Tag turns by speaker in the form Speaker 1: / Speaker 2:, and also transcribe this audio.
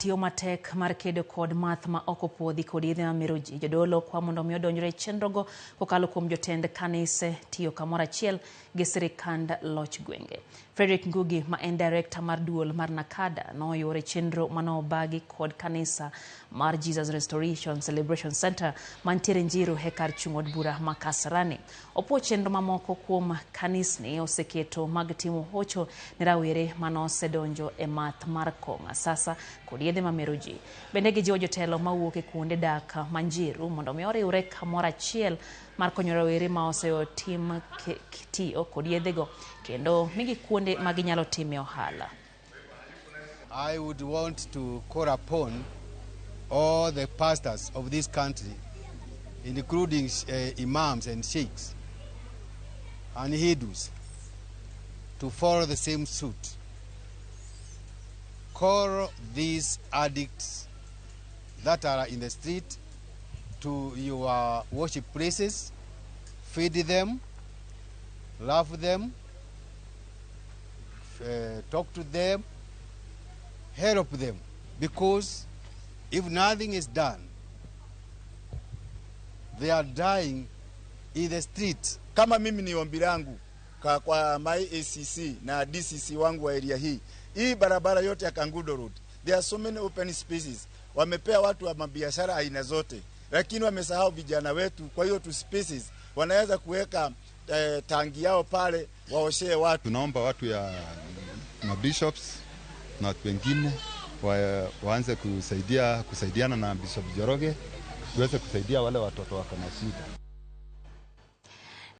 Speaker 1: Tiyo matek mar kedo kod math ma okopuodhi kod yedhe mamiroji jodolo kwa mondo mi odonjre chenrogo kokalo kuom jotend kanise tiyo kamoro achiel gi sirikand loch gwenge. Frederick Ngugi ma en director mar duol mar NACADA noyore chenro manobagi kod kanisa mar Jesus Restoration Celebration Center mantiere Njiru hekar chung'od bura ma Kasarani. Opuo chenro mamoko kuom kanisni oseketo mag timo hocho ne rawere manosedonjo e math mar kong'a sasa kod yedhe mamiroji. Bende gijiwo jotelo mawuok e kuonde dak manjiru mondo mi oriwre kamoro achiel mar konyo rawere ma osetim tiyo kod yedhego kendo migi kuonde ma ginyalo time ohala.
Speaker 2: I would want to call upon all the pastors of this country, including imams and sheikhs and hindus, to follow the same suit. Call these addicts that are in the street to your worship places, feed them, love them, talk to them, help them, because if nothing is done, they are dying in the street.
Speaker 3: Kama mimi ni ombi langu kwa my ACC na DCC wangu wa area hii barabara yote ya Kangudo Road, there are so many open spaces. Wamepea watu wa mabiashara aina zote, lakini wamesahau vijana wetu. Kwa hiyo tu spaces wanaweza kuweka tangi yao pale waoshee watu.
Speaker 4: Tunaomba watu ya bishops na watu wengine waanze kusaidiana na Bishop Joroge tuweze kusaidia wale watoto wako na shida.